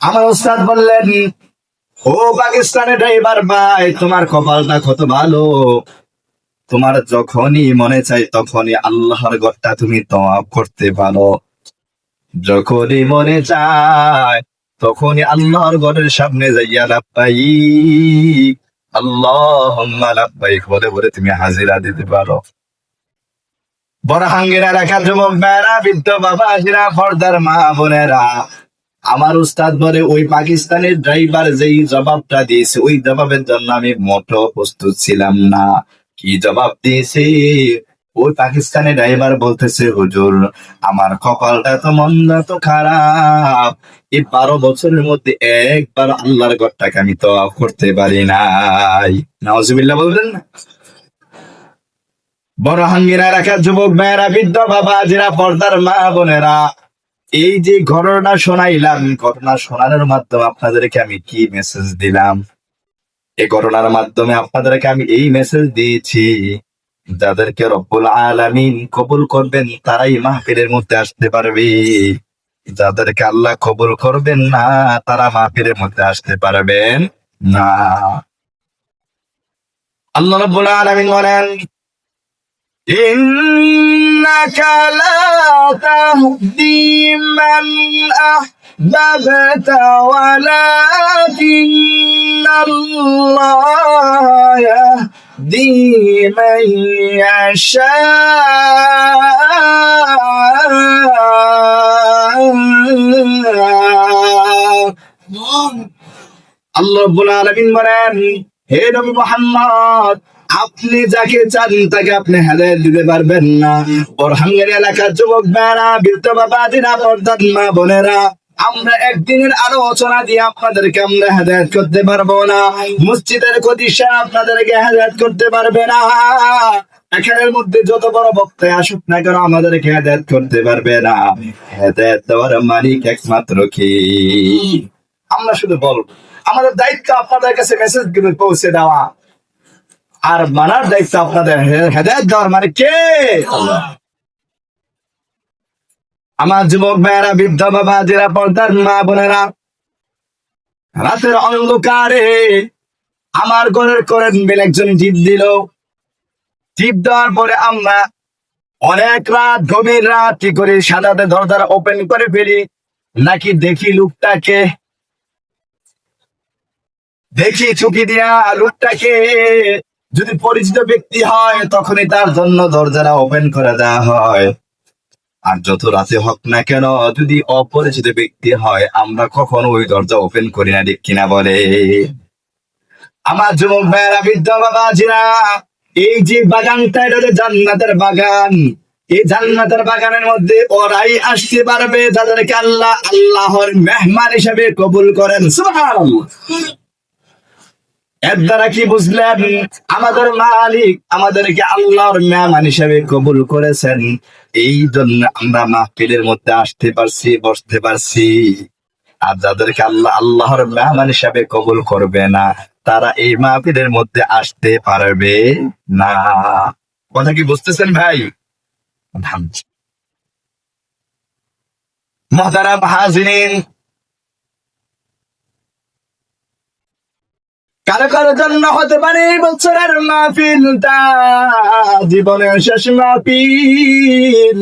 আমার ওস্তাদ বললেন, ও পাকিস্তানের ড্রাইভার ভাই, তোমার কপালটা কত ভালো। তোমার যখনই মনে চাই তখনই আল্লাহর ঘরটা তুমি তওয়াব করতে পারো। যখনই মনে চায় তখনই আল্লাহর ঘরের সামনে যাইয়া লাব্বাইক আল্লাহুম্মা লাব্বাইক বলে বলে তুমি হাজিরা দিতে পারো। বড়হাঙ্গের এলাকার যুবক ভাইরা, বৃদ্ধ বাবাজিরা, পর্দার মা বোনেরা, আমার উস্তাদ বলে ওই পাকিস্তানের ড্রাইভার যেই জবাবটা দিয়েছে ওই জবাবের জন্য আমি মোটেও প্রস্তুত ছিলাম না। কি জবাব দিয়েছে? ওই পাকিস্তানের ড্রাইভার বলতেছে, হুজুর আমার কপালটা তো মন্দ তো খারাপ, এই 12 বছরের মধ্যে একবার আল্লাহর ঘরটাকে আমি তো করতে পারি নাই। নাউজুবিল্লাহ বলবেন না? বড় হাঙ্গিরা রাখা যুবক ভাইয়েরা, বৃদ্ধ বাবাজিরা, পর্দার মা বোনেরা, এই যে ঘটনা শোনাইলাম, ঘটনা শোনানোর মাধ্যমে আপনাদেরকে আমি কি মেসেজ দিলাম? এই ঘটনার মাধ্যমে আপনাদেরকে আমি এই মেসেজ দিয়েছি, যাদেরকে রব্বুল আলামিন কবুল করবেন তারাই মাহফিলের মধ্যে আসতে পারবে, যাদেরকে আল্লাহ কবুল করবেন না তারা মাহফিলের মধ্যে আসতে পারবেন না। আল্লাহ রব্বুল আলামিন বলেন, إنك لا تهدي من أحببت ولكن الله يهدي من يشاء। আল্লাহ রাব্বুল আলামিন বলেন, হে নবী মুহাম্মদ, আপনি যাকে চান তাকে আপনি হেদায়েত দিতে পারবেন না। বড়হাঙ্গের এলাকার যুবক ভাইরা, বৃদ্ধ বাবাজিরা, পর্দার মা বোনেরা, আমরা একদিনের আলোচনা দিয়ে আপনাদেরকে আমরা হেদায়েত করতে পারবো না। মসজিদের প্রতিষ্ঠান আপনাদেরকে হেদায়েত করতে পারবে না। এখানের মধ্যে যত বড় বক্তা আসুক না কেন আমাদেরকে হেদায়েত করতে পারবে না। হেদায়েত দেওয়ার মালিক একমাত্র কি? আমরা শুধু বলবো, আমাদের দায়িত্ব আপনাদের কাছে মেসেজ গুলো পৌঁছে দেওয়া, আর মানার দায়িত্ব আপনাদের। হেদায়েত দেওয়ার মানে কে? আমার যুবক ভাইয়েরা, বৃদ্ধ বাবাজিরা, পর্দার মা বোনেরা, রাতের অন্ধকারে আমার ঘরের করে একজন টিপ দিল। টিপ দেওয়ার পরে আমরা অনেক রাত, গভীর রাত কি করে সাদাতে দরজা ওপেন করে ফেলি, নাকি দেখি লোকটাকে, দেখি চুকি দিয়া লোকটাকে, যদি পরিচিত ব্যক্তি হয় তখনই তার জন্য দরজাটা ওপেন করে দেওয়া হয়। আর যত রাতে হোক না কেন, যদি অপরিচিত ব্যক্তি হয় আমরা কখনো ওই দরজা ওপেন করি না, ঠিক কিনা বলে? আমার যুবক ভাইয়েরা, বৃদ্ধ বাবাজিরা, এই যে বাগানটা, এটা হলো জান্নাতের বাগান। এই জান্নাতের বাগানের মধ্যে ওরাই আসতে পারবে যাদেরকে আল্লাহ আল্লাহর মেহমান হিসেবে কবুল করেন। সুবহানাল্লাহ। এর দ্বারা কি বুঝলেন? আমাদের মালিক আমাদেরকে আল্লাহর মেহমান হিসেবে কবুল করেছেন, এই জন্য আমরা মাহফিলের মধ্যে আসতে পারছি, বসতে পারছি। আর যাদেরকে আল্লাহ আল্লাহর মেহমান হিসেবে কবুল করবে না তারা এই মাহফিলের মধ্যে আসতে পারবে না। কথা কি বুঝতেছেন ভাই? মুহতারাম হাজিরিন, কারো কারো জন্য হতে পারে এই বছরের মাহফিলটা জীবনের শেষ মাহফিল।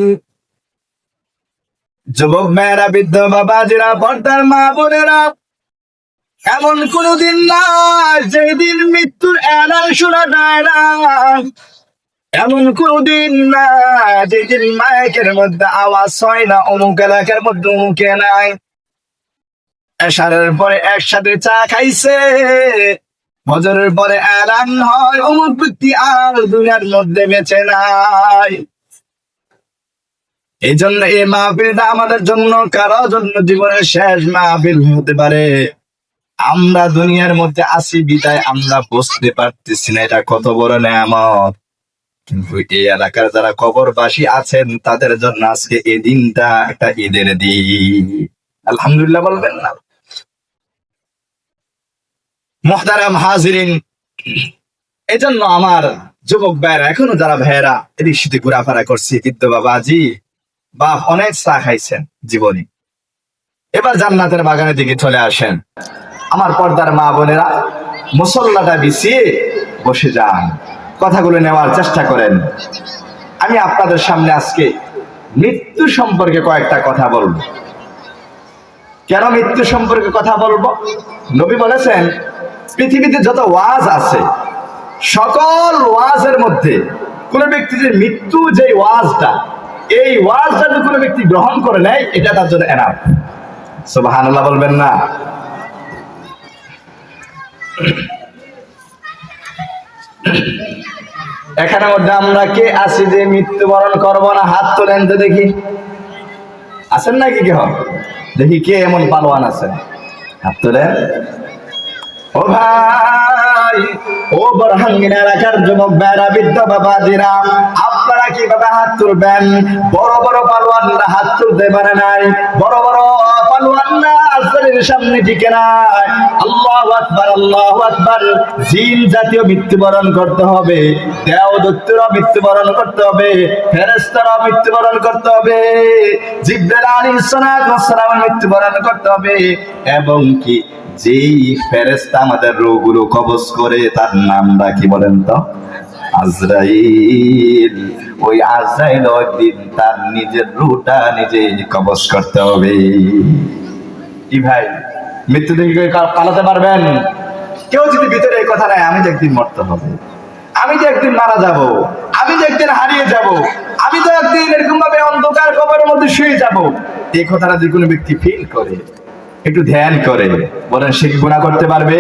যুবক মেয়েরা, বৃদ্ধ বাবাজিরা, পর্দার মা বোনেরা, এমন কোনদিন নাই যেদিন মৃত্যুর এলান শোনা যায় না। এমন কোনদিন না যেদিন মাইকের মধ্যে আওয়াজ হয় না, অমুক এলাকার মধ্যে অমুকে নাই। এশারের পরে একসাথে চা খাইছে, ফজরের পরে এলান হয় অমুক ব্যক্তি আর দুনিয়ার মধ্যে বেঁচে নাই। এই জন্য এই মাহফিলটা আমাদের জন্য কারো জন্য জীবনের শেষ মাহফিল হতে পারে। আমরা দুনিয়ার মধ্যে আসি বিদায় আমরা বুঝতে পারতেছি না এটা কত বড় নেয়ামত, কিন্তু এই এলাকার যারা কবরবাসী আছেন তাদের জন্য আজকে এই দিনটা একটা ঈদের দিন। আলহামদুলিল্লাহ বলবেন না? মুহতারাম হাজিরিন, এই জন্য আমার যুবক ভাইয়েরা, এখনো যারা ভাইয়েরা এদিক সেদিক ঘোরাফেরা করছি, বৃদ্ধ বাবাজি বা অনেক চা খাইছেন জীবনে, এবার জান্নাতের বাগানের দিকে চলে আসেন। আমার পর্দার মা বোনেরা, মুসল্লাটা বিছিয়ে বসে যান, কথাগুলো নেওয়ার চেষ্টা করেন। আমি আপনাদের সামনে আজকে মৃত্যু সম্পর্কে কয়েকটা কথা বলবো। কেন মৃত্যু সম্পর্কে কথা বলবো? নবী বলেছেন, পৃথিবীতে যত ওয়াজ আছে সকল ওয়াজের মধ্যে কোন ব্যক্তি যে মৃত্যু, যে ওয়াজটা, এই ওয়াজটা যদি কোনো ব্যক্তি গ্রহণ করে নেয়, এটা তার জন্য এনাফ। সুবহানাল্লাহ বলবেন না? এখানের মধ্যে আমরা কে আছি যে মৃত্যুবরণ করবো না? হাত তোলেন তো দেখি। আছেন নাকি কেহ? দেখি কে এমন পালোয়ান আছেন, হাত তোলেন। ও ভাই, ও বরহাঙ্গিন এলাকার যুবক ভাইরা, বৃদ্ধ বাবাজিরা, আপনারা কিভাবে হাত তুলবেন? বড় বড় পালোয়ানরা হাত তুলতে পারে নাই, বড় বড় পালোয়ানরা আসরের সামনে টিকে নাই। আল্লাহু আকবার, আল্লাহু আকবার। জিন জাতীয় মৃত্যুবরণ করতে হবে, দেবদূতরা মৃত্যুবরণ করতে হবে, ফেরেশতারা মৃত্যুবরণ করতে হবে, জিবরাইল আলাইহিস সালাম মৃত্যুবরণ করতে হবে, এবং কি যেই ফেরেশতা আমাদের রূহগুলো কবজ করে তার নামটা কি বলেন তো? আজরাইল। ওই আজরাইল একদিন তার নিজের রূহটা নিজে কবজ করতে হবে। কি ভাই, মৃত্যু থেকে পালাতে পারবেন? কেউ যদি ভিতরে এই কথা নাই, আমি তো একদিন মরতে হবে, আমি তো একদিন মারা যাব, আমি তো একদিন হারিয়ে যাব, আমি তো একদিন এরকম ভাবে অন্ধকার কবরের মধ্যে শুয়ে যাব, এই কথাটা যদি কোনো ব্যক্তি ফিল করে, একটু ধ্যান করে, বলেন সে কি গুনাহ করতে পারবে?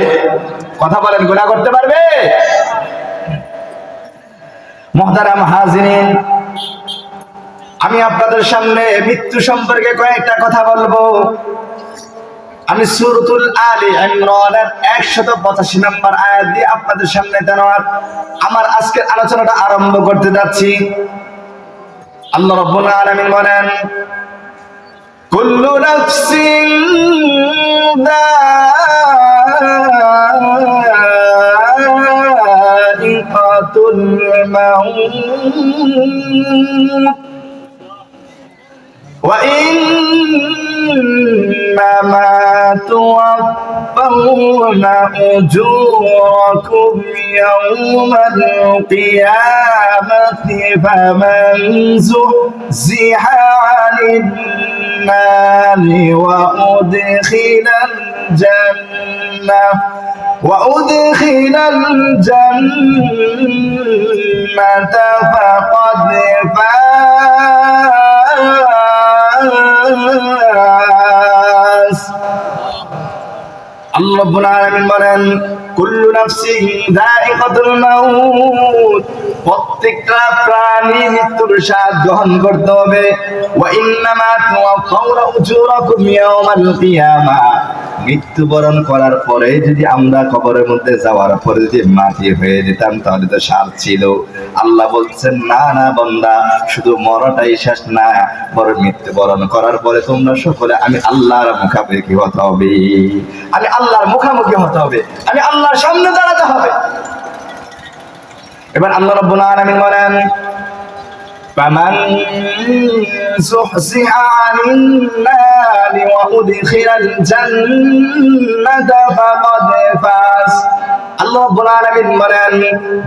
কথা বলেন, গুনাহ করতে পারবে? মুহতারাম হাজিরিন, আমি আপনাদের সামনে মৃত্যু সম্পর্কে কয়েকটা কথা বলবো। আমি সূরাতুল আলী ইমরানের 185 নম্বর আয়াত দিয়ে আপনাদের সামনে তেলাওয়াত আমার আজকের আলোচনাটা আরম্ভ করতে যাচ্ছি। আল্লাহ রাব্বুল আলামিন বলেন, কুল্লু নাফসিন যায়িকাতুল মাউত ওয়া ইন্নামা তুওয়াফাউনা উজুরাকুম ইয়াওমাল কিয়ামাতি ফামান যুহজিহা আনিন নারি ওয়া উদখিলাল জান্নাহ ফাকাদ ফাজ। আল্লাহ রাব্বুল আলামিন বলেন, কুল্লু নাফসিন যায়িকাতুল মাউত, প্রত্যেকটা প্রাণী মৃত্যুর স্বাদ গ্রহণ করতে হবে। ওয়া ইন্নামা তুওয়াফাউনা উজুরাকুম ইয়াওমাল কিয়ামাহ, মৃত্যুবরণ করার পরে যদি আমরা কবরের মধ্যে যাওয়ার পরে যদি মাটি হয়ে যেতাম তাহলে তো সার ছিল। আল্লাহ বলছেন, না না বান্দা, শুধু মরাটাই শেষ না, বরং মৃত্যুবরণ করার পরে তোমরা সকলে আমি আল্লাহর মুখাপেক্ষি হতে হবে, আমি আল্লাহর মুখামুখি হতে হবে, আমি আল্লাহর সামনে দাঁড়াতে হবে। এবার আল্লাহ রাব্বুল আলামিন বলেন, ফামান যুহজিহা আনিন নারি ওয়া উদখিলাল জান্নাতা ফাকাদ ফাজ। আল্লাহ রাব্বুল আলামিন বলেন,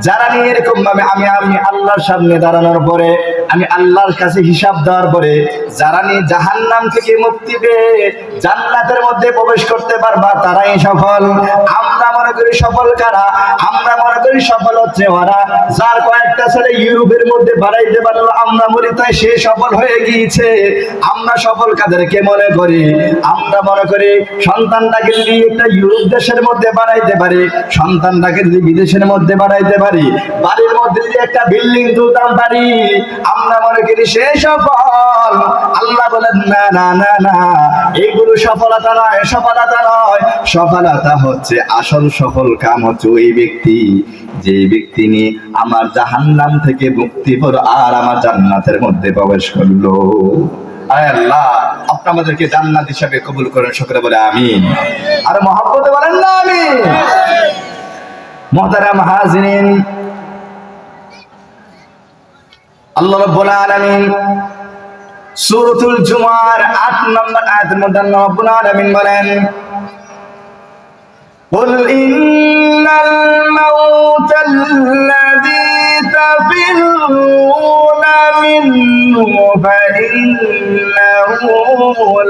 যারা নিয়ে এরকম ভাবে আমি আল্লাহর সামনে দাঁড়ানোর পরে, আমি আল্লাহর কাছে হিসাব দেওয়ার পরে যারা নিয়ে জাহান্নাম থেকে মুক্তি পেয়ে জান্নাতের মধ্যে প্রবেশ করতে পারবা, তারাই সফল। আমরা মনে করি সফল কারা? আমরা মনে করি সফল হচ্ছে ওরা যার কয়েকটা ছেলে ইউরোপের মধ্যে বাড়াইতে পারলো, আমরা মনে তাই সে সফল হয়ে গিয়েছে। আমরা সফল কাদেরকে মনে করি? আমরা মনে করি সন্তানটাকে যদি একটা ইউরোপ দেশের মধ্যে বাড়াইতে পারি, সন্তানটাকে যদি বিদেশের মধ্যে বাড়াইতে পারি, বাড়ির মধ্যে যদি একটা বিল্ডিং তুলতাম পারি, আমরা মনে করি সে সফল। আল্লাহ বলেন, না না না না, এইগুলো সফলতা নয়, সফলতা নয়। সফলতা হচ্ছে, আসল সফল কাম হচ্ছে ওই ব্যক্তি যে ব্যক্তি নিয়ে আমার জাহান্নাম থেকে মুক্তি পেল আর আমার জান্নাতের মধ্যে প্রবেশ করলো। আয় আল্লাহ, আপনি আমাদেরকে জান্নাত হিসাবে কবুল করেন, সকলে বলে আমিন। আর মহব্বতে বলেন না আমিন। মুহতারাম হাজিরিন, আল্লাহ রাব্বুল আলামিন সূরাতুল জুমার 8 নম্বর আয়াতের মধ্যে আল্লাহ রাব্বুল আলামিন বলেন قل إن الموت الذي تفرون منه فإنه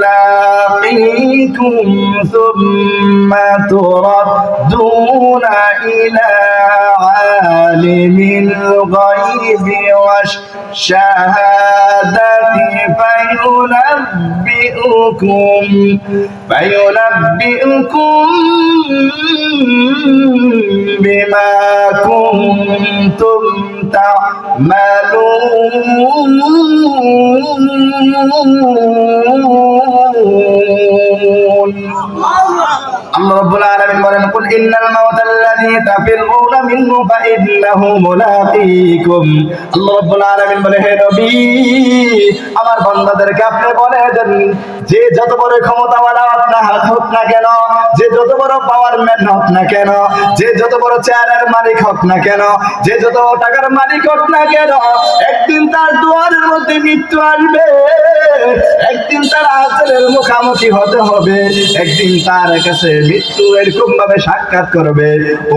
لاقيكم ثم تردون إلى عالم الغيب والشهادة فينبئكم بما كنتم تعملون আল্লাহ রাব্বুল আলামিন বলেন কুল ইন্নাল মাউতাল্লাযী তাফিরুনা মিনহু ফাইন্নাহু মুলাকীকুম। আল্লাহ রাব্বুল আলামিন বলে হে নবী আমার বান্দাদেরকে আপনি বলে দেন যে যত বড় ক্ষমতাওয়ালা আপনার হাত হোক না কেন, যে যত বড় পাওয়ার ম্যান হোক না কেন, যে যত বড় চেয়ারের মালিক হোক না কেন, যে যত টাকার মালিক হোক না কেন, একদিন তার দুয়ারের মধ্যে মৃত্যু আসবে, একদিন তার আজরের মুখোমুখি হতে হবে, একদিন তার কাছে মৃত্যু এরকম ভাবে সাক্ষাৎ করবে।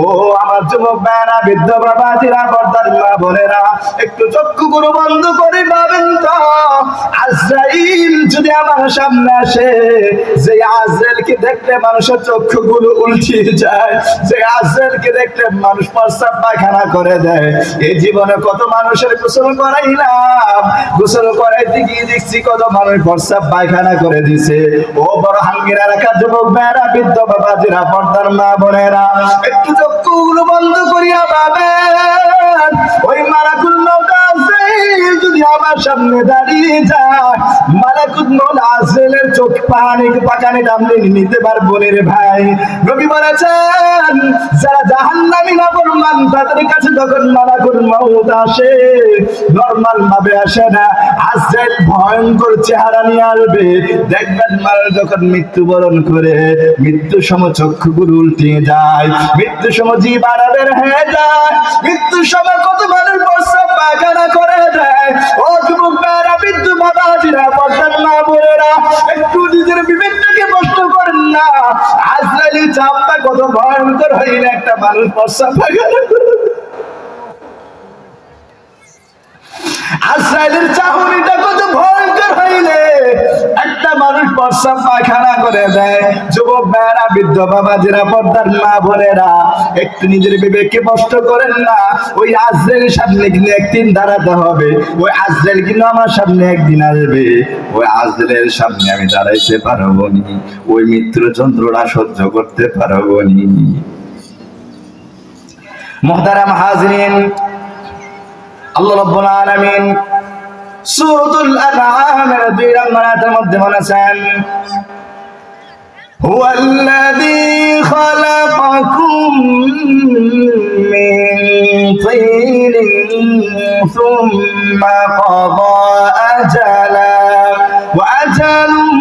ও আমার যুবক ভাইরা, বৃদ্ধ বাবাজিরা, পর্দার মা বোনেরা, একটু চক্ষুগুলো বন্ধ করে ভাবেন তো আজরাইল যদি আমার সামনে আসে, যে আজরাইলকে দেখলে মানুষের চক্ষুগুলো উল্টিয়ে যায়, যে আজরাইলকে দেখলে মানুষ প্রস্রাব পায়খানা করে দেয়। এই জীবনে কত মানুষের গোসল করাইলাম, গোসল করাইতে গিয়ে দেখছি কত মানুষ প্রস্রাব পায়খানা করে দিছে। ও বড় হাঙ্গির এলাকার যুবক ভাইরা, বৃদ্ধ বাবাজিরা, পর্দার মা বোনেরা, একটু চক্ষুগুলো বন্ধ করিয়া ভাবেন ওই মালাকুল মউত আজরাইল যদি আমার সামনে দাঁড়িয়ে যায়, মালাকুল মউত আজরাইলের চোখ পাকানি দামলে নিতে পারবো রে ভাই। নবী বলেছেন যারা জাহান্নামী নাফরমান তাদের কাছে যখন মালাকুল মউত আসে নরমাল ভাবে আসে না, আজরাইল ভয়ঙ্কর চেহারা নিয়ে আসবে। দেখবেন মানুষ যখন মৃত্যুবরণ করে মৃত্যুর সময় চক্ষুগুলো উল্টিয়ে যায়, মৃত্যুর সময় জীব বের হয়ে যায়, মৃত্যুর সময় কত মানুষ প্রস্রাব পায়খানা করে দেয়। ও যুবক ভাইরা, বৃদ্ধ বাবাজিরা, পর্দার মা বোনেরা, একটু নিজের বিবেকটাকে নষ্ট করেন না। আজরাইলের চাপটা কত ভয়ঙ্কর হইলে একটা মানুষ প্রস্রাব পায়খানা করে, আজরাইলের চাহনিটা কত ভয়ঙ্কর হইলে একটা মানুষ প্রস্রাব পায়খানা করে দেয়। যুবক ভাইরা, বৃদ্ধ বাবাজিরা, পর্দার মা বোনেরা, একটু নিজের বিবেককে নষ্ট করেন না। ওই আজরাইলের সামনে কিন্তু একদিন দাঁড়াতে হবে, ওই আজরাইল কিন্তু আমার সামনে একদিন আসবে, ওই আজরাইলের সামনে আমি দাঁড়াইতে পারবো নি, ওই মৃত্যুর যন্ত্রণা সহ্য করতে পারবো নি। মুহতারাম হাজিরিন, আল্লাহ রাব্বুল আলামিন সূরাতুল আনআমের 2 নম্বর আয়াতের মধ্যে বলেছেন হুয়াল্লাযী খালাকাকুম মিন তিনিন সুম্মা ক্বাদা আজালা ওয়া আজালুম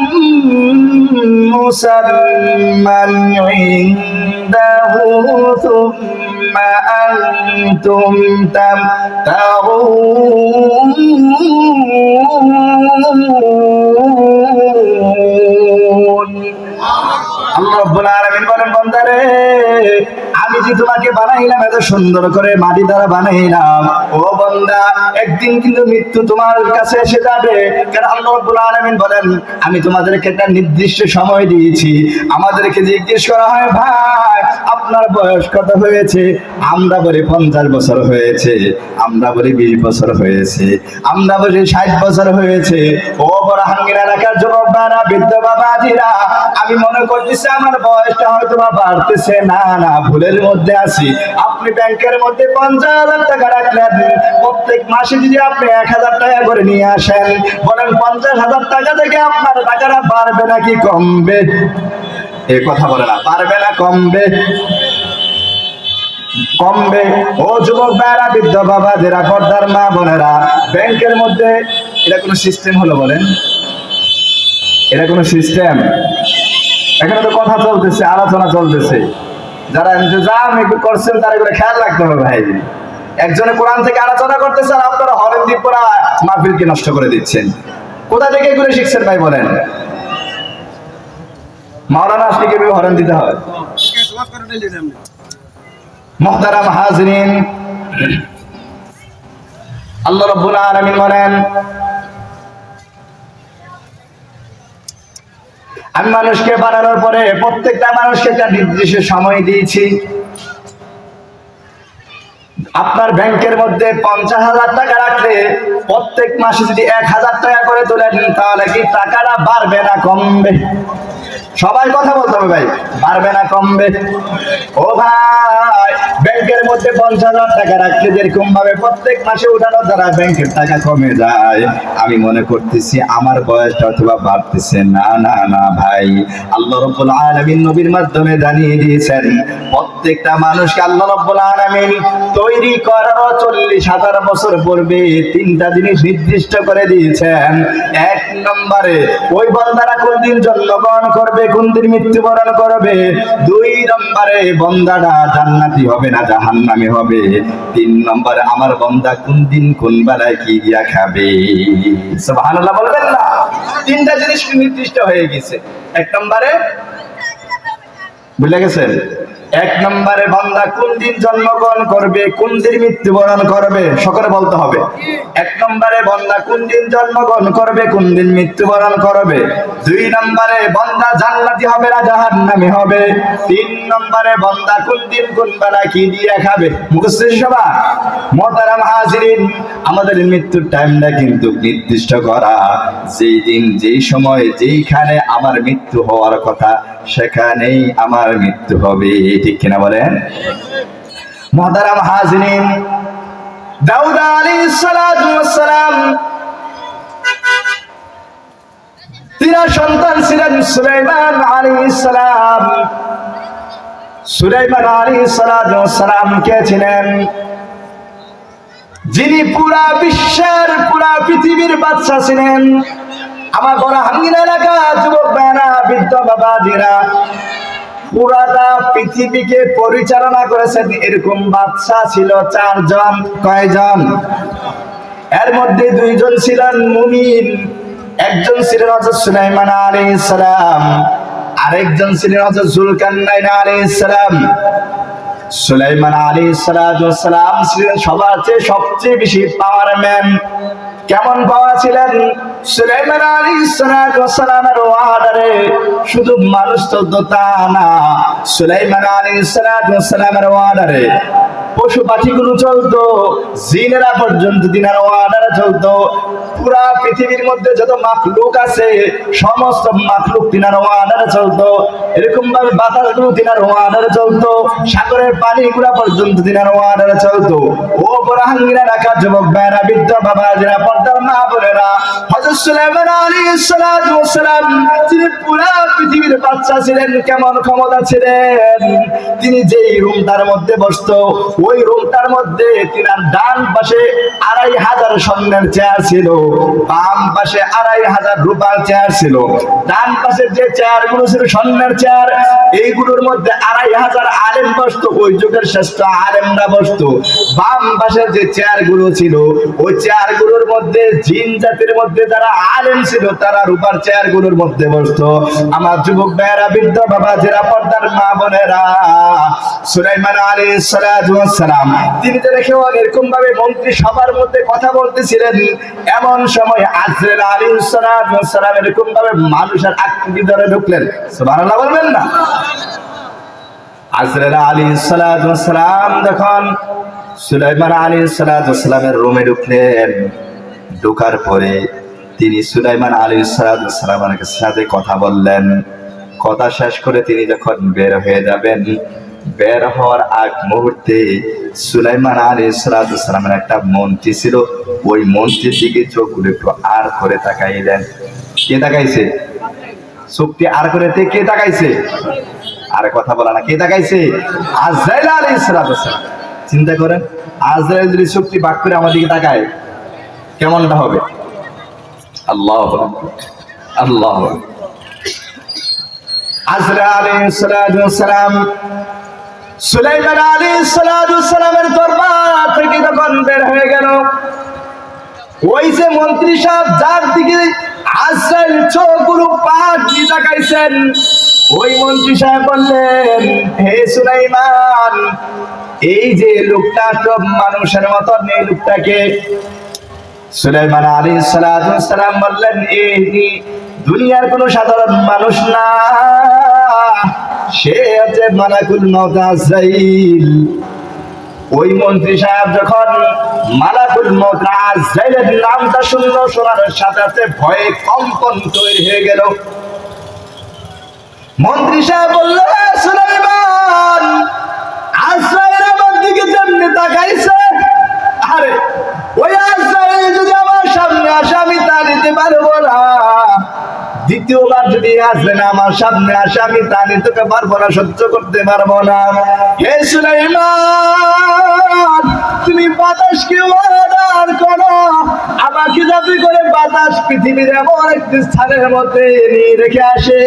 মুসাম্মান ইনদাহু সুম্মা আনতুম তামতারুন। আল্লাহ রাব্বুল আলামিন বলেন বান্দারে আমি যে তোমাকে বানাইলাম এত সুন্দর করে মাটি দ্বারা বানাইলাম, ও বান্দা একদিন কিন্তু মৃত্যু তোমার কাছে এসে যাবে। কারণ আল্লাহ রাব্বুল আলামিন বলেন আমি তোমাদেরকে একটা নির্দিষ্ট সময় দিয়েছি। আমাদেরকে জিজ্ঞেস করা হয় ভাই আপনার বয়স কত হয়েছে, আমরা বলি 50 বছর হয়েছে, আমরা বলি 20 বছর হয়েছে, আমরা বলি 60 বছর হয়েছে। ও বড় হাঙ্গির এলাকার যুবক বাবা, বৃদ্ধ বাবাজিরা, আমি মনে করতেছি আমার বয়সটা হয়তো বাড়তেছে, না না ভুলের মধ্যে আছি। আপনি ব্যাংকের মধ্যে 50,000 টাকা রাখলেন, প্রত্যেক মাসে যদি আপনি 1,000 টাকা করে নিয়ে আসেন, বলেন 50,000 টাকা থেকে আপনার টাকাটা বাড়বে নাকি কমবে? এই কথা বলে না, পারবে না কমবে? কমবে। ও যুবক ভাইরা, বৃদ্ধ বাবা যারা, পর্দার মা বোনেরা, ব্যাংকের মধ্যে এটা কোনো সিস্টেম হলো বলেন? এটা কোনো সিস্টেম? এখানে তো কথা চলতেছে, আলোচনা চলতেছে, যারা ইন্তজাম একটু করছেন তারা এগুলো খেয়াল রাখতে হবে ভাই। একজনে কোরআন থেকে আলোচনা করতেছে আর আপনারা হরেন দ্বীপ পড়া মাহফিলকে নষ্ট করে দিচ্ছেন। কোথা থেকে এগুলো শিখছেন ভাই বলেন? মাওলানা আসলে কিভাবে হরণ দিতে হয়? মুহতারাম হাজরিন, আল্লাহ রাব্বুল আলামিন বলেন, আমি মানুষকে বানানোর পরে প্রত্যেকটা মানুষকে একটা নির্দিষ্ট সময় দিয়েছি। আপনার ব্যাংকের মধ্যে 50,000 টাকা রাখলে প্রত্যেক মাসে যদি 1,000 টাকা করে তোলেন তাহলে কি টাকাটা বাড়বে না কমবে? সবাই কথা বলতে হবে ভাই, বাড়বে না কমবে? ও ভাই, ব্যাংকের মধ্যে 50,000 টাকা রাখলে যেরকম ভাবে প্রত্যেক মাসে উঠানোর দ্বারা ব্যাংকের টাকা কমে যায়, আমি মনে করতেছি আমার বয়সটা অথবা বাড়তেছে। না না না ভাই, আল্লাহ রাব্বুল আলামিন নবীর মাধ্যমে জানিয়ে দিয়েছেন প্রত্যেকটা মানুষকে আল্লাহ রাব্বুল আলামিন তৈরি করার 40,000 বছর পূর্বে তিনটা জিনিস নির্দিষ্ট করে দিয়েছেন। এক নম্বরে ওই বান্দারা কোন দিন জন্মগ্রহণ করবে, কোন দিন মৃত্যুবরণ করবে। দুই নম্বরে বান্দাটা জান্নাতি হবে না জাহান্নামী হবে। তিন নম্বরে আমার বান্দা কোন দিন কোন বেলায় কি দিয়া খাবে। সুবহানাল্লাহ বলবেন না? তিনটা জিনিস নির্দিষ্ট হয়ে গেছে। এক নম্বরে ভুলে গেছেন? এক নম্বরে বান্দা কোন দিন জন্মগ্রহণ করবে, কোন দিন মৃত্যুবরণ করবে, সকলে বলতে হবে। এক নম্বরে বান্দা কোন দিন জন্মগ্রহণ করবে, কোন দিন মৃত্যুবরণ করবে। দুই নম্বরে বান্দা জান্নাতি হবে না জাহান্নামী হবে। তিন নম্বরে বান্দা কোন দিন কোন বেলা কি দিয়ে খাবে। মুখস্থ সভা, মুহতারাম হাজিরিন, আমাদের মৃত্যুর টাইমটা কিন্তু নির্দিষ্ট করা। যেই দিন, যেই সময়, যেইখানে আমার মৃত্যু হওয়ার কথা সেখানেই আমার মৃত্যু হবে। ঠিক কিনা বলেন? মুহতারাম হাজিরিন, দাউদ আলাইহিস সালাতু ওয়াস সালাম তিনার সন্তান ছিলেন সুলাইমান আলাইহিস সালাম। সুলাইমান আলাইহিস সালাতু ওয়াস সালাম কে ছিলেন? যিনি পুরা বিশ্বের, পুরা পৃথিবীর বাদশা ছিলেন। আমার বড়হাঙ্গির এলাকা যুবক ভাইরা, বৃদ্ধ বাবাজিরা, পুরাটা পৃথিবীকে পরিচালনা করেছেন এরকম বাদশা ছিল 4 জন। কয়জন? এর মধ্যে 2 জন ছিলেন মুমিন। একজন ছিলেন হযরত সুলাইমান আলাইহিস সালাম, আরেকজন ছিলেন হযরত যুলকারনাইন আলাইহিস সালাম। সুলাইমান আলাইহিস সালাম ছিলেন সবার চেয়ে সবচেয়ে বেশি পাওয়ার ম্যান। কেমন পাওয়ার ছিলেন? সুলাইমান আলাইহিস সালামের অর্ডারে শুধু মানুষ চলতো তা না, সুলাইমান আলাইহিস সালামের অর্ডারে পশু পাখিগুলো চলতো, জিনেরা পর্যন্ত তিনার অর্ডারে চলতো। পুরা পৃথিবীর মধ্যে যত মাখলুক আছে সমস্ত মাখলুক তিনার অর্ডারে চলতো। এরকম ভাবে বাতাসগুলো তিনার অর্ডারে চলতো, সাগরের পানিগুলা পর্যন্ত তিনার অর্ডারে চলতো। ও বড়হাঙ্গিরা রাখা যুবক ভাইরা, বৃদ্ধ বাবাজিরা, পর্দার মা বোনেরা, হযরত সুলাইমান আলাইহিস সালাম তিনি পুরা পৃথিবীর বাদশা ছিলেন। কেমন ক্ষমতা ছিলেন? তিনি যেই রুমটার মধ্যে বসতো, ওই রুমটার মধ্যে তিনার ডান পাশে 2,500 স্বর্ণের চেয়ার ছিল, বাম পাশে 2,500 রূপার চেয়ার ছিল। ডান পাশের যে চেয়ারগুলো ছিল স্বর্ণের চেয়ার, এইগুলোর মধ্যে 2,500 আলেম বসতো, ওই যুগের শ্রেষ্ঠ আলেমরা বসতো। বাম পাশের যে চেয়ারগুলো ছিল, ওই চেয়ারগুলোর মধ্যে জিন জাতির মধ্যে যারা আলেম ছিল তারা রূপার চেয়ারগুলোর মধ্যে বসতো। আমার যুবক ভাইয়েরা, বৃদ্ধ বাবাজিরা, পর্দার মা বোনেরা, সুলাইমান আলাইহিস সালাম তিনি যে রেখে এরকম ভাবে মন্ত্রী সবার মধ্যে কথা বলতেছিলেন, এমন সময় আজরাইল আলাইহিস সালাম এরকম ভাবে মানুষের আকৃতি ধরে ঢুকলেন। সুবহানাল্লাহ বলবেন না? আজরাইল আলাইহিস সালাম যখন সুলাইমান আলাইহিস সালামের রুমে ঢুকলেন, ঢোকার পরে তিনি সুলাইমান আলাইহিস সালামের সাথে কথা বললেন। কথা শেষ করে তিনি যখন বের হয়ে যাবেন, বের হওয়ার আগ মুহূর্তে সুলাইমান আলাইহিস সালামের একটা মন্ত্রী ছিল, ওই মন্ত্রীর দিকে চোখগুলো একটু আর করে তাকাইলেন। কে তাকাইছে? চোখটি আর করে কে তাকাইছে? আরে কথা বলা না, কে তাকাইছে? আজরাইল আলাইহিস সালাম। চিন্তা করেন, আজরাইল যদি চোখটি বাক করে আমার দিকে তাকায় কেমনটা হবে? আল্লাহু আকবার, আল্লাহু আকবার। আজরাইল আলাইহিস সালাম সুলাইমান আলাইহিস সালামের দরবার থেকে যখন বের হয়ে গেল, ওই যে মন্ত্রী সাহেব যার দিকে আজরাইল চোখগুলো পাক দিয়ে তাকাইছেন। ওই মন্ত্রী সাহেব বললেন, হে সুলাইমান, এই যে লোকটা সব মানুষের মতন, এই লোকটাকে? সুলাইমান আলাইহিস সালাম বললেন, এই দুনিয়ার কোন সাধারণ মানুষ না, সে হচ্ছে মালাকুল মউত আজরাইল। ওই মন্ত্রী সাহেব যখন মালাকুল মউত আজরাইলের নামটা শুনলো, শোনার সাথে সাথে ভয়ে কম্পন তৈরি হয়ে গেল। মন্ত্রী সাহেব বলল, সুলাইমান, আজরাইল আমার দিকে যেমনি তাকাইছে, আরে ওই আজরাইল যদি আমার সামনে আসে আমি তা নিতে পারবো না। দ্বিতীয়বার যদি আজরাইল আমার সামনে আসে আমি তা নিতে পারবো না, সহ্য করতে পারবো না। হে সুলাইমান, তুমি বাতাসকে অর্ডার করো, আমাকে যাতে করে বাতাস পৃথিবীর এমন একটি স্থানের মধ্যে নিয়ে রেখে আসে,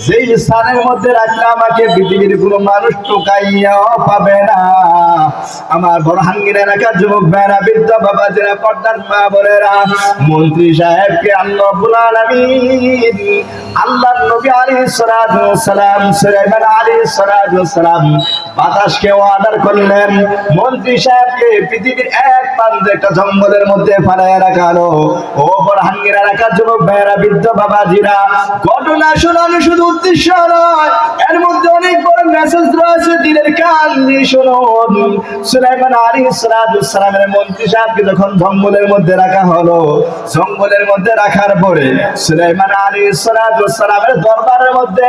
যেই স্থানের মধ্যে রাখলে আমাকে পৃথিবীর কোনো মানুষ টোকাইয়াও পাবে না। আমার বড়হাঙ্গির এলাকার যুবক ভাইরা, বৃদ্ধ বাবাজিরা, পর্দার মা বোনেরা, মন্ত্রী সাহেবকে আল্লাহ রাব্বুল আলামিন, আল্লাহর নবী আলাইহিস সালাতু ওয়াস সালাম, সুলাইমান আলাইহিস সালাতু ওয়াস সালাম বাতাসকে অর্ডার করলেন, মন্ত্রী সাহেবকে পৃথিবীর এক প্রান্তে একটা জঙ্গলের মধ্যে ফালাইয়া রাখা হলো। ও বড়হাঙ্গির এলাকার যুবক ভাইরা, বৃদ্ধ বাবাজিরা, ঘটনা শোনানো শুধু উদ্দেশ্য নয়, এর মধ্যে অনেক বড় মেসেজ রয়েছে, দিলের কান দিয়ে শুনুন। সুলাইমান আলাইহিস সালাতু ওয়াস সালামের মন্ত্রী সাহেবকে যখন জঙ্গলের মধ্যে রাখা হলো, জঙ্গলের মধ্যে রাখার পরে সুলাইমান আলাইহিস সালাতু ওয়াস সালামের দরবারের মধ্যে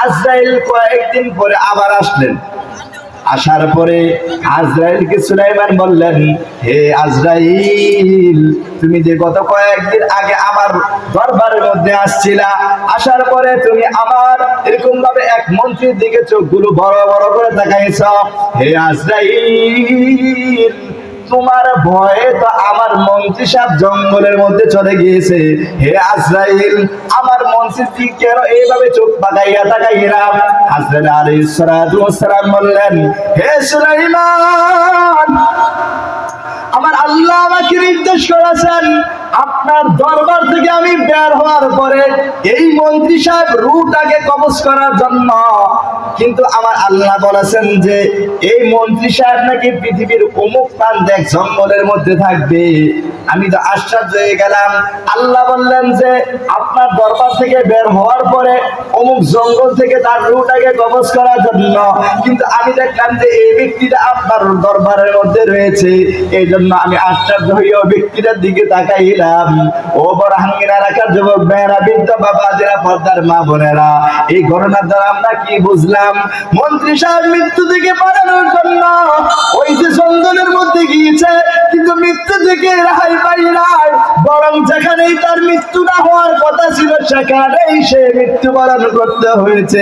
আজরাইল কয়েকদিন পরে আবার আসলেন। আসার পরে আজরাইলকে সুলাইমান বললেন, হে আজরাইল, তুমি যে গত কয়েকদিন আগে আমার দরবারের মধ্যে আসছিলা, আসার পরে তুমি আমার এরকম ভাবে এক মন্ত্রীর দিকে চোখগুলো বড় বড় করে তাকাইছ, হে আজরাইল, তোমার ভয়ে তো আমার মন্ত্রী সাহেব জঙ্গলের মধ্যে চলে গিয়েছে। হে আজরাইল, আমার মন্ত্রী কেন এইভাবে চোখ বাঁকাইয়া তাকাইয়া? আজরাইল আলাইহিস সালাতু ওয়াস সালাম বললেন, হে সুলাইমান, আমার আল্লাহ আমাকে নির্দেশ করেছেন, আপনার দরবার থেকে আমি বের হওয়ার পরে এই মন্ত্রী সাহেব রূহটাকে কবজ করার জন্য। কিন্তু আমার আল্লাহ বলেছেন যে এই মন্ত্রী সাহেব নাকি পৃথিবীর অমুক প্রান্তে এক জঙ্গলের মধ্যে থাকবে। আমি তো আশ্চর্য হয়ে গেলাম। আল্লাহ বললেন যে আপনার দরবার থেকে বের হওয়ার পরে অমুক জঙ্গল থেকে তার রূহটাকে কবজ করার জন্য, কিন্তু আমি দেখলাম যে এই ব্যক্তিটা আপনার দরবারের মধ্যে রয়েছে। এই জন্য আমি আশ্চর্য হয়ে ওই ব্যক্তিটার দিকে তাকাইলাম। ও বড়হাঙ্গির এলাকার যুবক ভাইয়েরা, বৃদ্ধ বাবাজিরা, পর্দার মা বোনেরা, এই ঘটনার দ্বারা আমরা কি বুঝলাম? মন্ত্রী সাহেব মৃত্যু থেকে পালানোর জন্য ওই যে জঙ্গলের মধ্যে গিয়েছে, কিন্তু মৃত্যু থেকে রেহাই পাই নাই, বরং যেখানেই তার মৃত্যু না হওয়ার কথা ছিল সেখানেই সে মৃত্যুবরণ করতে হয়েছে।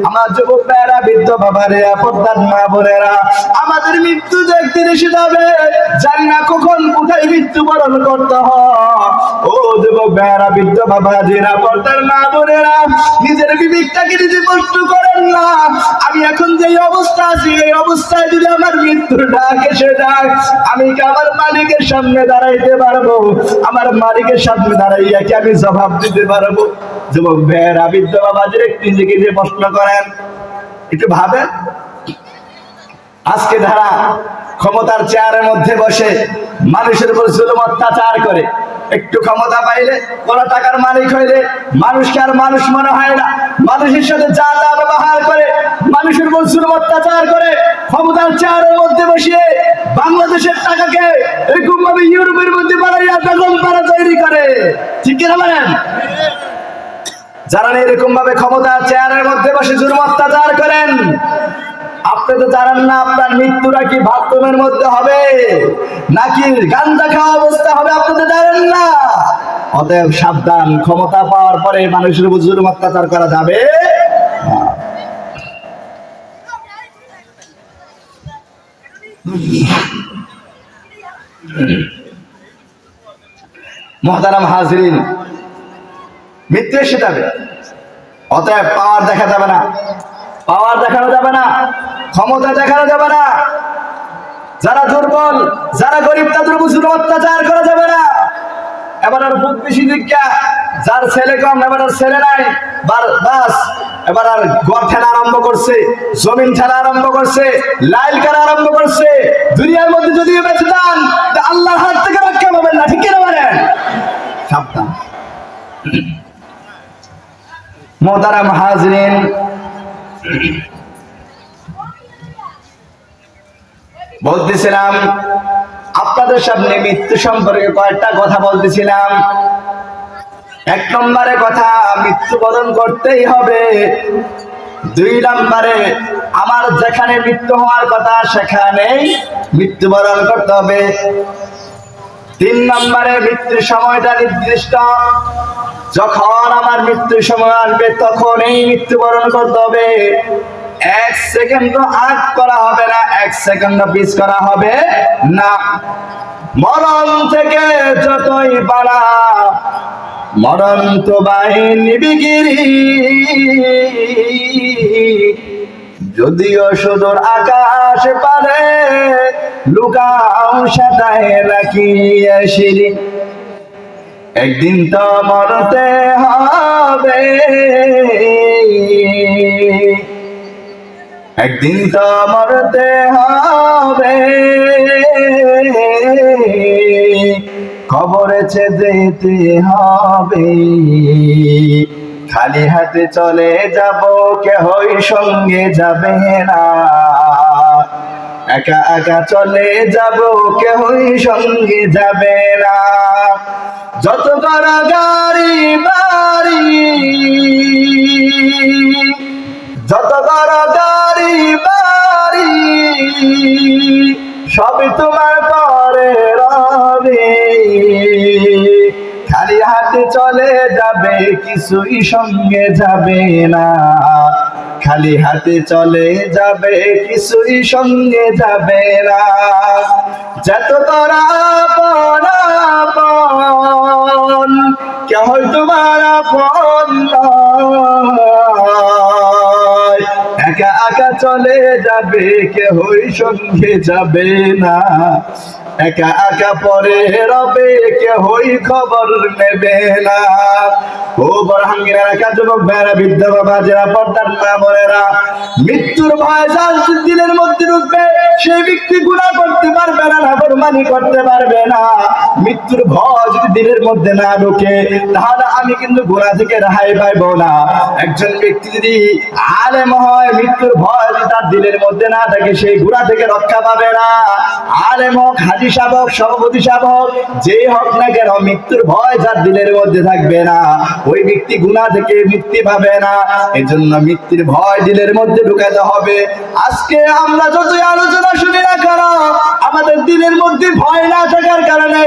আমার যুবক ভাইয়েরা, বৃদ্ধ বাবারা, পর্দার মা বোনেরা, আমাদের মৃত্যু যে একদিন এসে যাবে, জানি না কখন কোথায় মৃত্যুবরণ করতে হয়। ও যুবক ভাইয়েরা, বৃদ্ধ বাবাজিরা, পর্দার মা বোনেরা, নিজের বিবেকটাকে নিজে কষ্ট করেন না। আমি এখন যে অবস্থা আছি, এই অবস্থায় যদি আমার মৃত্যুর ডাক এসে যায়, আমি কি আমার মালিকের সামনে দাঁড়াইতে পারবো? আমার মালিকের সামনে দাঁড়াইয়া কি আমি জবাব দিতে পারবো? যুবক ভাইয়েরা, বৃদ্ধ বাবাজিরা, একটু নিজেকে যে প্রশ্ন করেন, একটু ভাবেন। আজকে যারা ক্ষমতার চেয়ারের মধ্যে বসে মানুষের উপর জুলুম অত্যাচার করে, একটু ক্ষমতা পাইলে, কোন টাকার মালিক হইলে মানুষকে আর মানুষ মনে হয় না, মানুষের সাথে যা তা ব্যবহার করে, মানুষের উপর জুলুম অত্যাচার করে, ক্ষমতার চেয়ারের মধ্যে বসিয়ে বাংলাদেশের টাকাকে এরকম ভাবে ইউরোপের মধ্যে বাড়াইয়া বেগম পাড়া তৈরি করে। ঠিক কিনা বলেন? যারা এরকম ভাবে ক্ষমতার চেয়ারের মধ্যে বসে জুলুম অত্যাচার করেন, আপনি তো জানেন না আপনার মৃত্যুটা কি বাথরুমের মধ্যে হবে নাকি গাঁজা খাওয়া অবস্থা হবে, আপনি তো জানেন না। অতএব সাবধান, ক্ষমতা পাওয়ার পরে মানুষের উপর জুলুম অত্যাচার করা যাবে না। মুহতারাম হাজিরিন, মৃত্যু এসে যাবে, অতএব পাওয়ার দেখা যাবে না, পাওয়ার দেখানো যাবে না, ক্ষমতা দেখানো যাবে না। যারা দুর্বল, যারা গরিব, তাদের উপর জুলুম অত্যাচার করা যাবে না। এবার আর বুক বেশি দীক্ষা, যার ছেলে কম এবার আর ছেলে নাই, বাস এবার আর ঘর ঠেলা আরম্ভ করছে, জমিন ঠেলা আরম্ভ করছে, লাইল করা আরম্ভ করছে। দুনিয়ার মধ্যে যদি বেঁচে যান আল্লাহর হাত থেকে রক্ষা পাবেন না, ঠিক কিনা বলেন? সাবধান। মোহতারাম হাজরিন, বলতেছিলাম আপনাদের সামনে মৃত্যু সম্পর্কে কয়েকটা কথা বলতেছিলাম। এক নম্বরে কথা, মৃত্যুবরণ করতেই হবে। দুই নম্বরে, আমার যেখানে মৃত্যু হওয়ার কথা সেখানেই মৃত্যুবরণ করতে হবে। তিন নম্বরে, মৃত্যুর সময়টা নির্দিষ্ট, যখন আমার মৃত্যুর সময় আসবে তখনই মৃত্যুবরণ করতে হবে। এক সেকেন্ড আগ করা হবে না, এক সেকেন্ড পিছ করা হবে না। মরণ থেকে যতই পালা, মরণ তো বাহিনী বিগিরি, যদিও সুদূর আকাশ পারে, লুকাও সাদায় রাখিয়া শিরি। একদিন তো মরতে হবে, একদিন তো মরতে হবে, কবরেছে যেতে হবে। খালি হাতে চলে যাব, কেহই সঙ্গে যাবে না। একা একা চলে যাব, কেহই সঙ্গে যাবে না। যত বড় গাড়ি বাড়ি, যত বড় গাড়ি বাড়ি, সবই তোমার পরে রবে। খালি হাতে চলে যাবে, কিছুই সঙ্গে যাবে না। খালি হাতে চলে যাবে, কিছুই সঙ্গে যাবে না। যত করা আপন, কেহই তোমার আপন নয়। একা একা চলে যাবে, কেহই সঙ্গে যাবে না। একা একা পরে রবে, কেহই খবর নেবে না। ও বরহাঙ্গিরা, একা যুবক ভাইরা, বৃদ্ধ বাবা, যারা পর্দার মা বোনেরা, মৃত্যুর ভয় যার দিলের মধ্যে ঢুকবে সেই ব্যক্তি গুনাহ করতে পারবে না, নাফরমানি করতে পারবে না। মৃত্যুর ভয় যদি দিলের মধ্যে না ঢোকে তাহলে আমি কিন্তু গুনাহ থেকে রেহাই পাইব না। একজন ব্যক্তি যদি আলেম হয়, মৃত্যুর ভয় যদি তার দিলের মধ্যে না থাকে, সেই গুনাহ থেকে রক্ষা পাবে না। আলেম হোক, হাজী সাহেব হোক, সভাপতি সাহেব হোক, যেই হোক না কেন, মৃত্যুর ভয় যার দিলের মধ্যে থাকবে না, ওই ব্যক্তি গুনাহ থেকে মুক্তি পাবে না। এজন্য মৃত্যুর ভয় দিলের মধ্যে ঢুকাতে হবে। আজকে আমরা যতই আলোচনা শুনি না কেন, আমাদের দিলের মধ্যে ভয় না থাকার কারণে,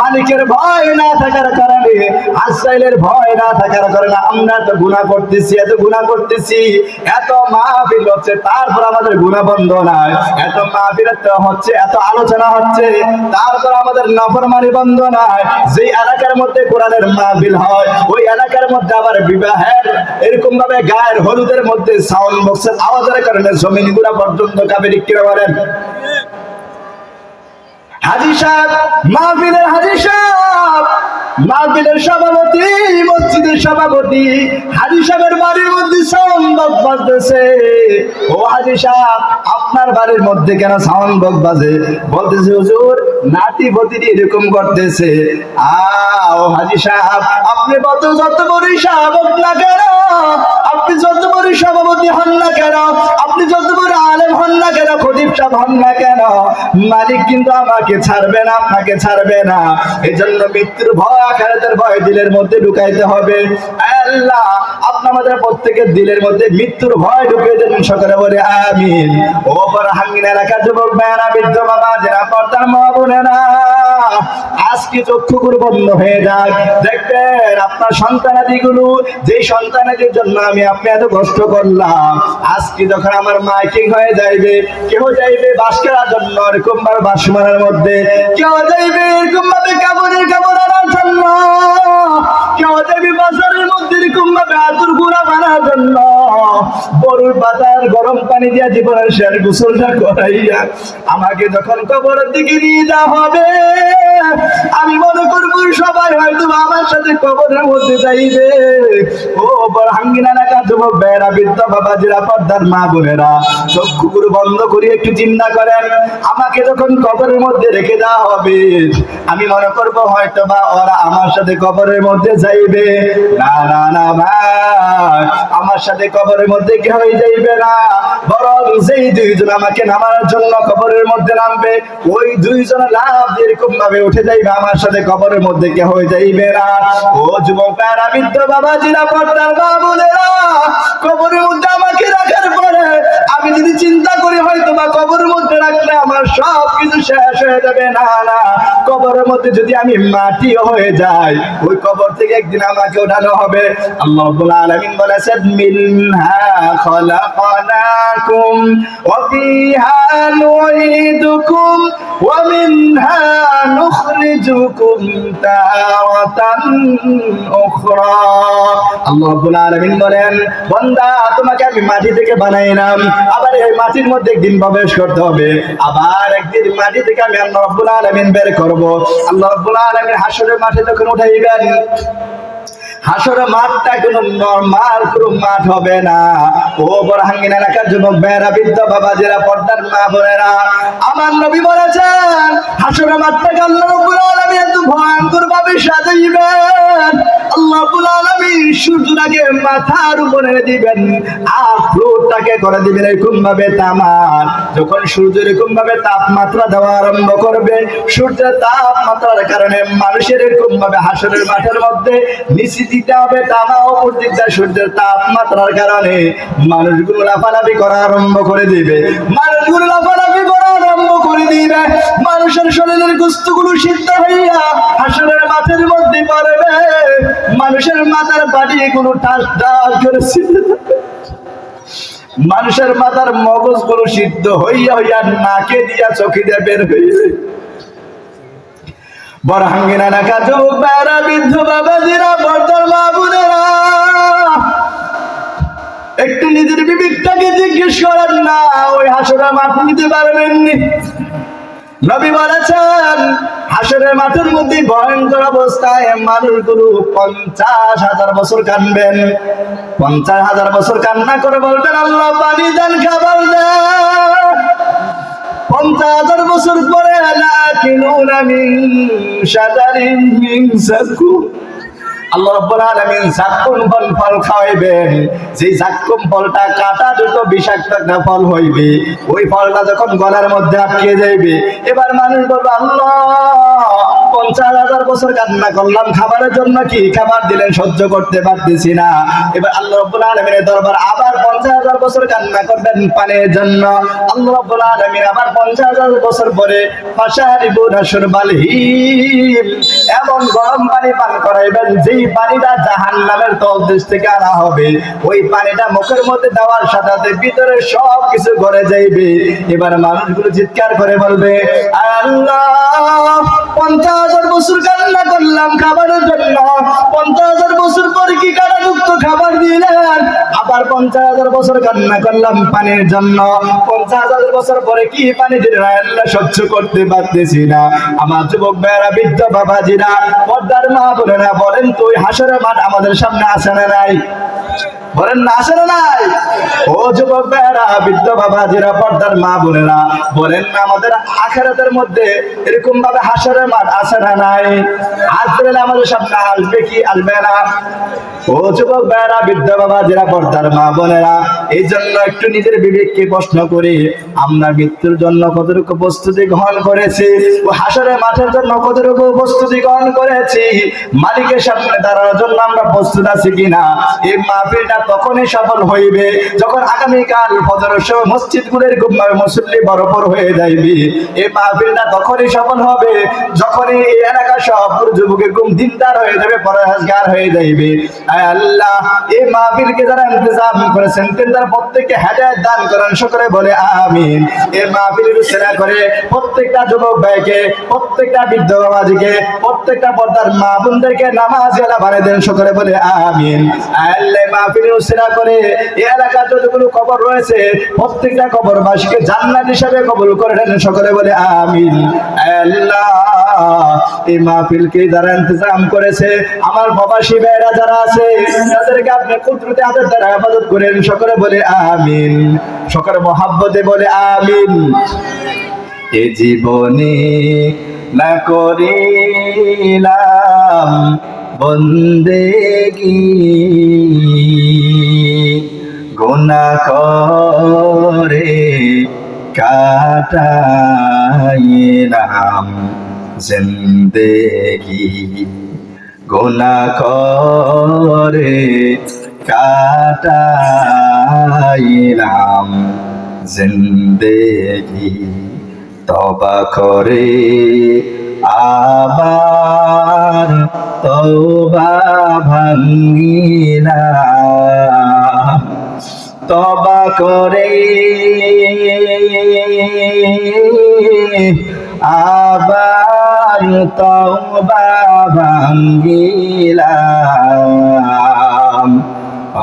মালিকের ভয় না থাকার কারণে, আজরাইলের ভয় না থাকার কারণে আমরা তো গুনাহ করতেছি, এত গুনাহ করতেছি, এত মাহফিল হচ্ছে, তারপর আমাদের গুনাহ বন্ধ নাই। এত মাহফিল হচ্ছে, এত আলোচনা হচ্ছে, তারপর আমাদের নাফরমানি বন্ধ নাই। যেই এলাকার মধ্যে কোরআনের মাহফিল হয়, ওই এলাকার মধ্যে আবার বিবাহের এরকম ভাবে গায়ের হলুদের মধ্যে সাউন্ড বক্সের আওয়াজের কারণে জমিনগুলা পর্যন্ত কাঁপে, ঠিক কিনা বলেন? হাজী সাহেব, মাহফিলের হাজী সাহেব, মাহফিলের সভাপতি, মসজিদের সভাপতি, হাজী সাহেবের বাড়ির মধ্যে সাউন্ড বক্স বাজতেছে। ও হাজী সাহেব, আপনার বাড়ির মধ্যে কেন সাউন্ড বক্স বাজে? বলতেছে, হুজুর নাতি ভতিজি এরকম করতেছে। ও হাজী সাহেব, আপনি যত বড় সাহেব না কেন, আপনি যত বড় সভাপতি হন না কেন, আপনি যত বড় আলেম হন না কেন, খতিব সাহেব হন না কেন, মালিক কিন্তু আমাকে ছাড়বে না, আপনাকে ছাড়বে না। এই জন্য মৃত্যুর ভয়, আখিরাতের ভয় দিলের মধ্যে ঢুকাইতে হবে। আল্লাহ আপনি আমাদের প্রত্যেকের দিলের মধ্যে মৃত্যুর ভয় ঢুকিয়ে দেন, সকলে বলে আমিন। ও বরহাঙ্গিনা এলাকার যুবক ভাইয়েরা, বৃদ্ধ বাবা, যারা পর্দার মা বোনেরা, আজকে চক্ষুগুলো বন্ধ হয়ে যাক, দেখবেন আপনার সন্তানাদিগুলো, যে সন্তানাদির জন্য আমি আপনি এত কষ্ট করলাম, আজকে যখন আমার মাইকিং হয়ে যাইবে, কেউ যাইবে বাস করার জন্য এরকম ভাবে বাস মারার মধ্যে, কেউ যাইবে এরকম ভাবে কাপড় আনার জন্য, কেউ যাইবে বাজারের মধ্যে এরকম ভাবে আতুর গুঁড়া বানার জন্য বড়ুর পাতার গরম পানি দিয়া জীবনের শেষ গোসলটা করাইয়া আমাকে যখন কবরের দিকে নিয়ে যাওয়া হবে, আমি মনে করবো সবাই হয়তো আমার সাথে কবরের মধ্যে যাইবে। ও বরহাঙ্গিনা এলাকার যুবক ভাইয়েরা, বৃদ্ধ বাবাজিরা, পর্দার মা বোনেরা, চক্ষুগুলো বন্ধ করে একটু চিন্তা করেন, আমাকে যখন কবরের মধ্যে রেখে দেওয়া হবে, আমি মনে করবো হয়তো বা ওরা আমার সাথে কবরের মধ্যে যাইবে। না না না ভাই, আমার সাথে কবরের মধ্যে কি হয়ে যাইবে না, বরং যেই দুইজন আমাকে নামার জন্য কবরের মধ্যে নামবে, ওই দুইজন লাভ এরকম ভাবে উঠে যাইবে, আমার সাথে কবরের মধ্যে কে হয়ে যাইবে না। ও যুবকেরা, বৃদ্ধ বাবাজিরা, পর্দার মা বোনেরা, কবরের মধ্যে আমাকে রাখার পরে আমি যদি চিন্তা করি হয়তো বা কবরের মধ্যে রাখলে আমার সব কিছু শেষ হয়ে যাবে, না না, কবরের মধ্যে যদি আমি মাটি হয়ে যাই, ওই কবর থেকে একদিন আমাকে ওঠানো হবে। আল্লাহ রাব্বুল আলামিন বলেছেন, মিনহা খলাকনাকুম ওয়া ফিহা নুঈদুকুম ওয়া মিনহা নুখরিজুকুম তাওয়াতান উখরা। আল্লাহ রাব্বুল আলামিন বলেন, বান্দা তোমাকে আমি মাটি থেকে বানাইলাম, আবার এই মাটির মধ্যে একদিন প্রবেশ করতে হবে, আবার একদিন মাটি থেকে আমি আল্লাহ রাব্বুল আলামিন বের করব। আল্লাহ রাব্বুল আলামিন হাসরের মাঠে যখন উঠাইবেন, হাসরের মাঠটা কোনো নরমাল কোনো মাঠ হবে না। ও বরহাঙ্গিনা এলাকার যুবক ভাইয়েরা, বৃদ্ধ বাবাজিরা, পর্দার মা বোনেরা, আমার নবী বলেছেন হাসরের মাঠটাকে আল্লাহ রাব্বুল আলামিন এত ভয়ঙ্কর ভাবে সাজাইবেন, আল্লাহ রাব্বুল আলামিন সূর্যটাকে মাথার উপরে দিবেন, আর ফ্লোরটাকে করে দিবেন এরকম ভাবে তামার। যখন সূর্য এরকম ভাবে তাপমাত্রা দেওয়া আরম্ভ করবে, সূর্যের তাপমাত্রার কারণে মানুষের এরকম ভাবে হাসরের মাঠের মধ্যে নিচে দিতে হবে তামা, উপর দিকটা সূর্যের তাপমাত্রার কারণে মানুষগুলো লাফালাফি করা আরম্ভ করে দিবে, মানুষগুলো লাফালাফি করা আরম্ভ করে দিবে, মানুষের শরীরের গোস্তগুলো সিদ্ধ হইয়া হাসরের মাঠের মধ্যে পড়বে, মানুষের মাথার বাড়িগুলো টাস টাস করে সিদ্ধ, মানুষের মাথার মগজগুলো সিদ্ধ হইয়া হইয়া নাকে দিয়া চোখে দিয়া বের হইবে। বরহাঙ্গিনা এলাকা যুবক ভাইয়েরা, বৃদ্ধ বাবাজিরা, পর্দার মা বোনেরা, একটু নিজের বিবেকটাকে জিজ্ঞেস করেন না, ওই হাসরের মাঠ নিতে পারবেননি? নবী বলেছেন হাসরের মাঠের মধ্যে ভয়ঙ্কর অবস্থায় মানুষগুলো 50,000 বছর কাঁদবেন, 50,000 বছর কান্না করে বলবেন, আল্লাহ পানি দেন, খাবার দেন। 50,000 বছর পরে লাকিনুনা মিন শাজারিন মিন যাকুম, আল্লাহ রাব্বুল আলামিন যাকুম ফল খাওয়াইবেন, যে যাকুম ফলটা কাঁটা যুক্ত বিষাক্ত একটা ফল হইবে, ওই ফলটা যখন গলার মধ্যে আটকে যাইবে, এবার মানুষ বলবে, আল্লাহ 50,000 বছর কান্না করলাম খাবারের জন্য, কি খাবার দিলেন সহ্য করতে পারতেছি না। এবার আল্লাহ রাব্বুল আলামিনের দরবার আবার 50,000 বছর কান্না করবেন পানির জন্য, আল্লাহ রাব্বুল আলামিন আবার 50,000 বছর পরে ফাশারিবুনা শুরবাল হিম, এমন গরম পানি পান করাইবেন যেই পানিটা জাহান্নামের তলদেশ থেকে আনা হবে, ওই পানিটা মুখের মধ্যে দেওয়ার সাথে সাথে ভিতরে সব কিছু গলে যাইবে। এবার মানুষগুলো চিৎকার করে বলবে, আল্লাহ 50,000 বছর কান্না করলাম খাবারের জন্য, 50,000 বছর পরে কি কারামুক্ত খাবার দিলেন, আবার 50,000 বছর কান্না করলাম পানির জন্য, 50,000 বছর পরে কি পানি দিলেন, আল্লাহ সহ্য করতে পারতেছি না। আমার যুবক ভাইয়েরা, বৃদ্ধ বাবাজিরা, পর্দার মা বোনেরা, বলেন তো ওই হাসরের মাঠ আমাদের সামনে আছে না নাই? বলেন না, আছে না নাই? ও যুবক ভাইয়েরা, বৃদ্ধ বাবাজিরা, পর্দার মা বোনেরা, বলেন না আমাদের আখিরাতের মধ্যে এরকম ভাবে হাসরের মাঠ আছে না নাই? আসবে আমাদের সামনে, আসবে কি আসবে না? ও যুবক ভাইয়েরা, বৃদ্ধ বাবাজিরা, পর্দার মা বোনেরা, এই জন্য একটু নিজের বিবেককে প্রশ্ন করি, আমরা মৃত্যুর জন্য কতটুকু প্রস্তুতি গ্রহণ করেছি, ও হাসরের মাঠের জন্য কতটুকু প্রস্তুতি গ্রহণ করেছি, মালিকের সামনে দাঁড়ানোর জন্য আমরা প্রস্তুত আছি কিনা? এই মাহফিলটা তখনই সফল হইবে যখন আগামীকাল ফজরের সময় মসজিদগুলোর মুসল্লি ভরপুর হয়ে যাইবে। এই মাহফিলটা তখনই সফল হবে যখনই এই এলাকার সব যুবকের ঘুম দিনদার হয়ে যাবে, পরহেজগার হয়ে যাইবে। আয় আল্লাহ, এই মাহফিলকে যারা ইন্তজাম করেছেন তারা প্রত্যেককে হেদায়েত দান করেন, সকলে বলে আমিন। এই মাহফিলের উসিলা করে প্রত্যেকটা যুবক ভাইকে, প্রত্যেকটা বৃদ্ধ বাবাজিকে, প্রত্যেকটা পর্দার মা বোনদেরকে নামাজিয়ালা বানিয়ে দেন, সকলে বলে আমিন। আল্লাহ মাহফিলের উসিলা করে এই এলাকার যতগুলো কবর রয়েছে প্রত্যেকটা কবরবাসীকে জান্নাত হিসেবে কবুল করে নেন, সকলে বলে আমিন। আল্লাহ, এই মাহফিলকে যারা ইন্তজাম করেছে আমার প্রবাসী ভাইরা যারা আছে তাদেরকে আপনি কুদরতে হাতের দ্বারা হেফাজত করেন, সকলে বলে আমিন। সকলে মহাব্বতে বলে আমিন। এ জীবনে না করিলাম বন্দেগি, গুনাহ করে কাটাইলাম জিন্দেগি, গুনাহ করে কাটাইলাম জিন্দেগি। তওবা করে আবার তওবা ভাঙ্গিলাম, তওবা করে আবার তওবা ভাঙ্গিলাম,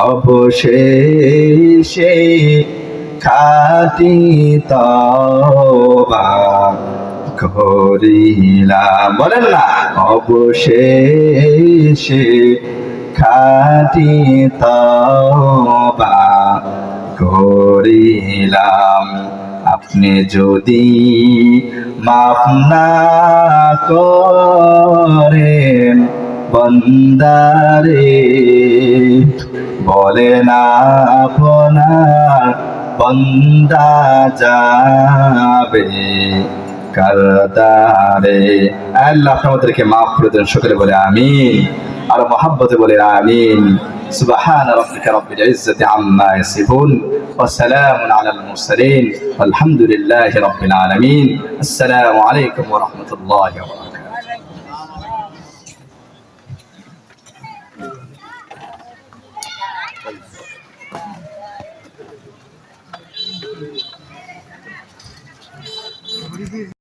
অবশেষে খাঁটি তওবা করিলাম। বলেন না, অবশেষে খাঁটি তওবা করিলাম। আপনি যদি মাফ না করেন বন্দারে, বলেন আপনার বন্দা যাবে কারদারে। আল্লাহ আমাদেরকে মাফ করে দেন, সকলে বলে আমিন। আর মহাব্বতে বলে আমিন। সুবহান রাব্বিকা রাব্বিল ইজ্জাতি আম্মা ইয়াসিফুন ওয়া সালামুন আলাল মুরসালিন আলহামদুলিল্লাহি রাব্বিল আলামিন। আসসালামু আলাইকুম ওয়া রাহমাতুল্লাহি ওয়া বারাকাতুহু।